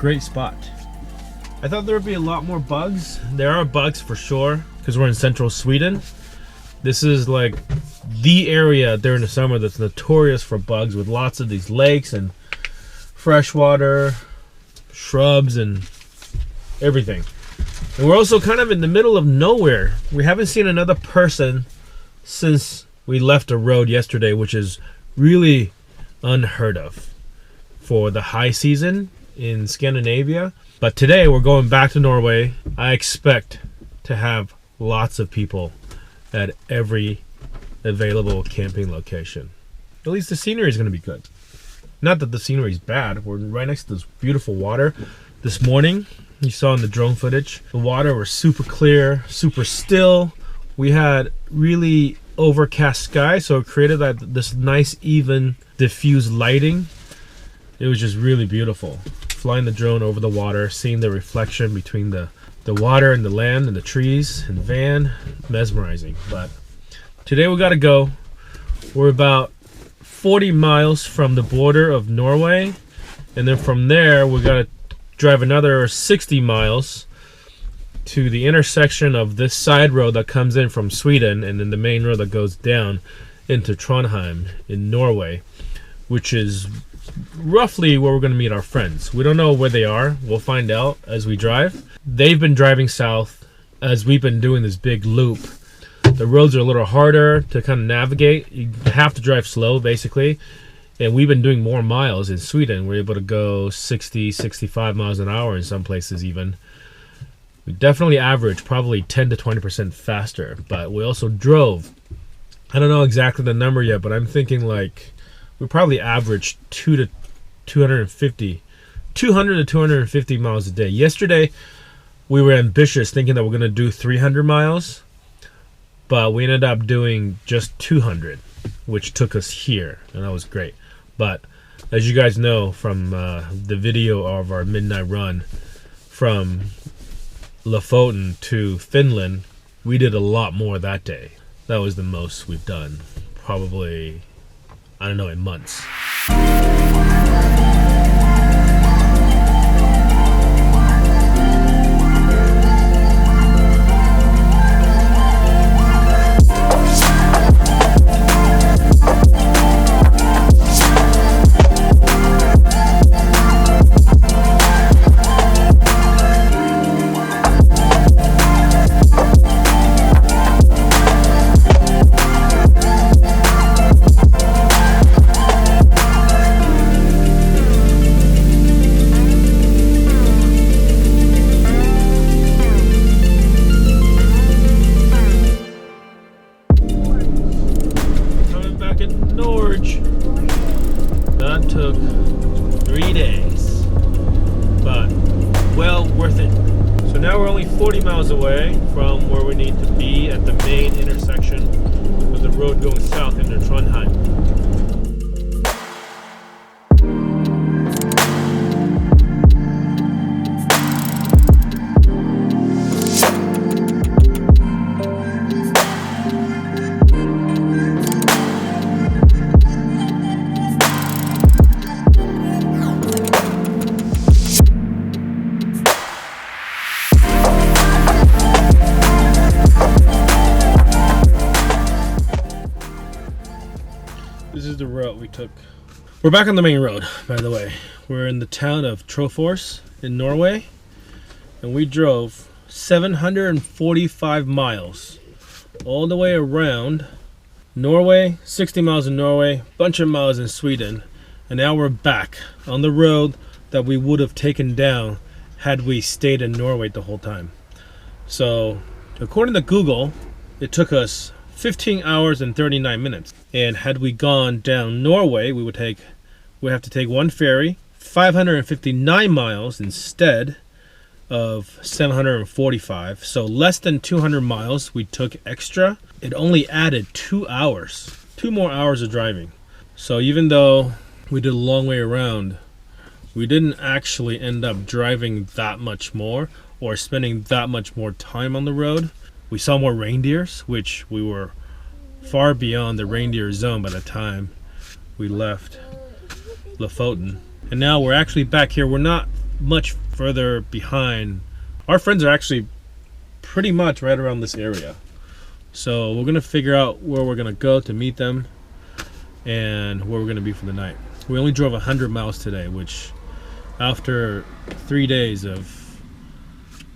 great spot. I thought there would be a lot more bugs. There are bugs for sure, because we're in central Sweden. This is like the area during the summer that's notorious for bugs, with lots of these lakes and freshwater, shrubs, and everything. And we're also kind of in the middle of nowhere. We haven't seen another person since we left the road yesterday, which is really unheard of for the high season in Scandinavia. But today we're going back to Norway. I expect to have lots of people at every available camping location. At least the scenery is going to be good. Not that the scenery is bad. We're right next to this beautiful water. This morning, you saw in the drone footage, the water was super clear, super still. We had really overcast sky, so it created this nice, even, diffused lighting. It was just really beautiful. Flying the drone over the water, seeing the reflection between the water and the land and the trees and the van, mesmerizing. But today we gotta go. We're about 40 miles from the border of Norway, and then from there we gotta drive another 60 miles to the intersection of this side road that comes in from Sweden, and then the main road that goes down into Trondheim in Norway, which is roughly where we're going to meet our friends. We don't know where they are. We'll find out as we drive. They've been driving south as we've been doing this big loop. The roads are a little harder to kind of navigate. You have to drive slow, basically. And we've been doing more miles in Sweden. We're able to go 60, 65 miles an hour in some places even. We definitely average probably 10 to 20% faster. But we also drove. I don't know exactly the number yet, but I'm thinking like we probably averaged 200 to 250 miles a day. Yesterday, we were ambitious, thinking that we're going to do 300 miles, but we ended up doing just 200, which took us here, and that was great. But as you guys know from the video of our midnight run from Lofoten to Finland, we did a lot more that day. That was the most we've done, probably, I don't know, in months. That took 3 days, but well worth it. So now we're only 40 miles away from where we need to be at the main intersection of the road going south into Trondheim. This is the route we took. We're back on the main road, by the way. We're in the town of Trofors in Norway, and we drove 745 miles all the way around Norway, 60 miles in Norway, bunch of miles in Sweden, and now we're back on the road that we would have taken down had we stayed in Norway the whole time. So, according to Google, it took us 15 hours and 39 minutes. And had we gone down Norway, we have to take one ferry, 559 miles instead of 745. So less than 200 miles we took extra. It only added 2 hours, 2 more hours of driving. So even though we did a long way around, we didn't actually end up driving that much more or spending that much more time on the road. We saw more reindeers, which we were far beyond the reindeer zone by the time we left Lofoten. And now we're actually back here. We're not much further behind. Our friends are actually pretty much right around this area. So we're gonna figure out where we're gonna go to meet them and where we're gonna be for the night. We only drove 100 miles today, which after 3 days of,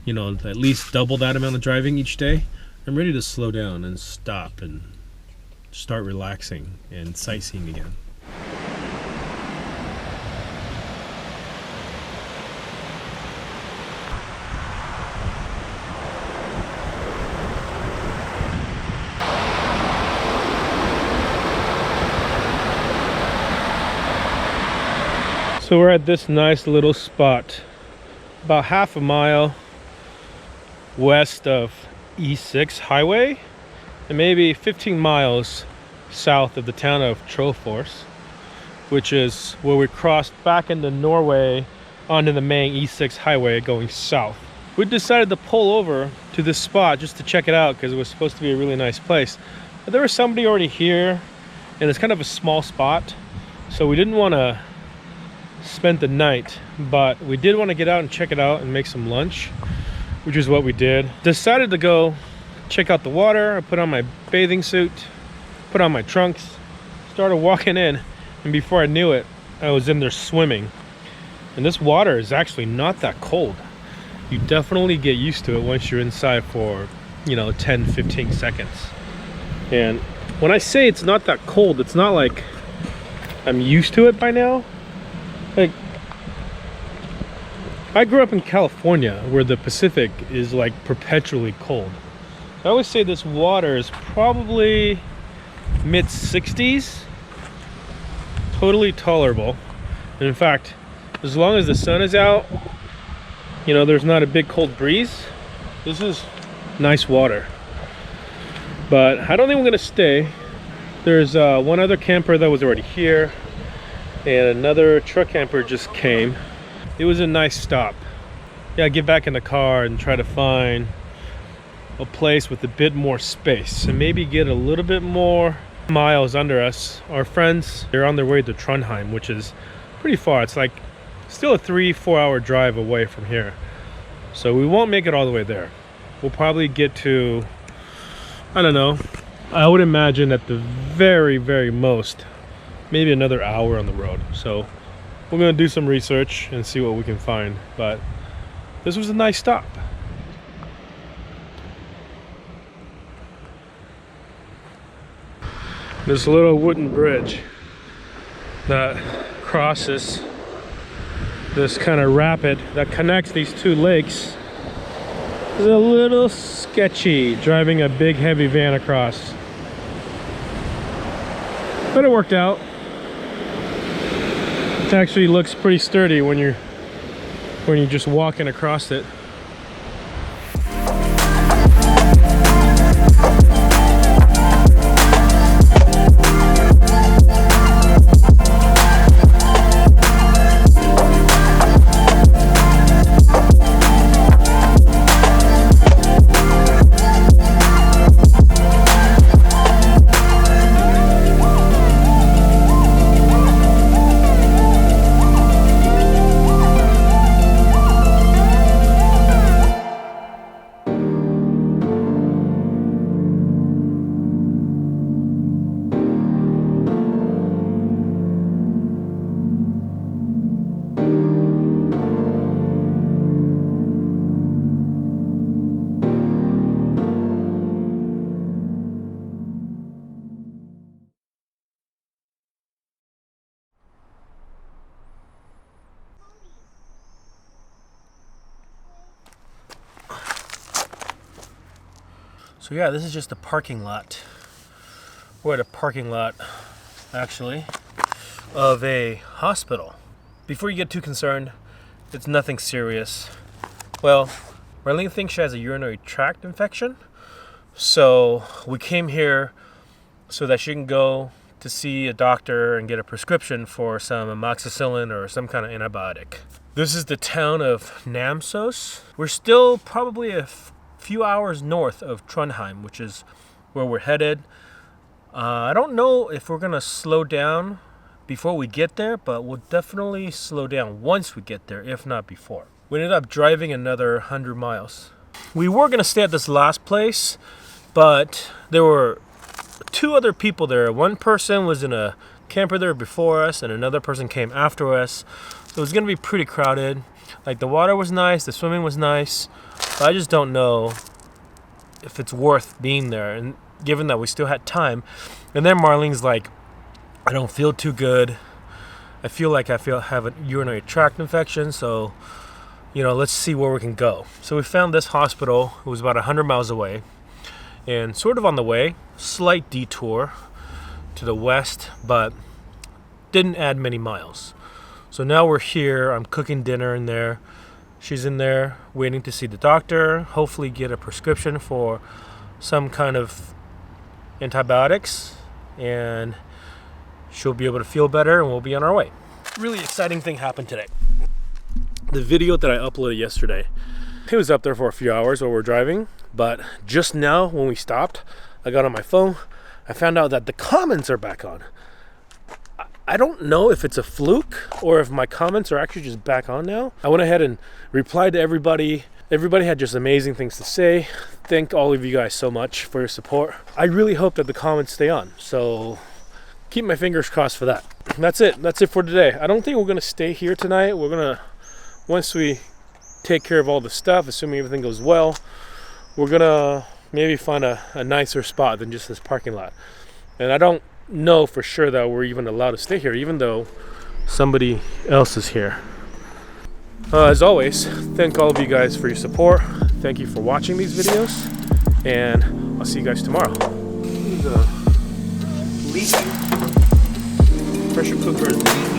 you know, at least double that amount of driving each day, I'm ready to slow down and stop and start relaxing and sightseeing again. So we're at this nice little spot, about half a mile west of E6 highway and maybe 15 miles south of the town of Trofors, which is where we crossed back into Norway onto the main E6 highway going south. We decided to pull over to this spot just to check it out because it was supposed to be a really nice place. But there was somebody already here and it's kind of a small spot, so we didn't want to spend the night, but we did want to get out and check it out and make some lunch, which is what we did. Decided to go check out the water. I put on my bathing suit, put on my trunks, started walking in, and before I knew it, I was in there swimming. And this water is actually not that cold. You definitely get used to it once you're inside for, you know, 10-15 seconds. And when I say it's not that cold, it's not like I'm used to it by now. Like, I grew up in California where the Pacific is like perpetually cold. I always say this water is probably mid-60s, totally tolerable. And in fact, as long as the sun is out, you know, there's not a big cold breeze, this is nice water. But I don't think I'm gonna stay. There's one other camper that was already here, and another truck camper just came. It was a nice stop. Yeah, get back in the car and try to find a place with a bit more space and maybe get a little bit more miles under us. Our friends, they're on their way to Trondheim, which is pretty far. It's like still a 3-4 hour drive away from here. So we won't make it all the way there. We'll probably get to, I don't know, I would imagine at the very, very most, maybe another hour on the road. So we're gonna do some research and see what we can find, but this was a nice stop. This little wooden bridge that crosses this kind of rapid that connects these two lakes is a little sketchy, driving a big heavy van across, but it worked out. It actually looks pretty sturdy when you're just walking across it. So yeah, this is just a parking lot. We're at a parking lot, actually, of a hospital. Before you get too concerned, it's nothing serious. Well, Marlene thinks she has a urinary tract infection, so we came here so that she can go to see a doctor and get a prescription for some amoxicillin or some kind of antibiotic. This is the town of Namsos. We're still probably a few hours north of Trondheim, which is where we're headed. I don't know if we're gonna slow down before we get there, but we'll definitely slow down once we get there, if not before. We ended up driving another 100 miles. We were gonna stay at this last place, but there were 2 other people there. One person was in a camper there before us, and another person came after us. So it was gonna be pretty crowded. Like, the water was nice, the swimming was nice, but I just don't know if it's worth being there. And given that we still had time, and then Marlene's like, I don't feel too good. I feel like I have a urinary tract infection, so let's see where we can go. So we found this hospital. It was about 100 miles away, and sort of on the way, slight detour to the west, but didn't add many miles. So now we're here. I'm cooking dinner in there. She's in there waiting to see the doctor, hopefully get a prescription for some kind of antibiotics, and she'll be able to feel better and we'll be on our way. Really exciting thing happened today. The video that I uploaded yesterday, it was up there for a few hours while we were driving, but just now when we stopped, I got on my phone, I found out that the comments are back on. I don't know if it's a fluke or if my comments are actually just back on now. I went ahead and replied to everybody. Everybody had just amazing things to say. Thank all of you guys so much for your support. I really hope that the comments stay on, so keep my fingers crossed for that. That's it. That's it for today. I don't think we're gonna stay here tonight. We're gonna, once we take care of all the stuff, assuming everything goes well, we're gonna maybe find a nicer spot than just this parking lot. And I don't know for sure that we're even allowed to stay here, even though somebody else is here. As always, thank all of you guys for your support. Thank you for watching these videos, and I'll see you guys tomorrow. The leaking pressure cooker is leaking.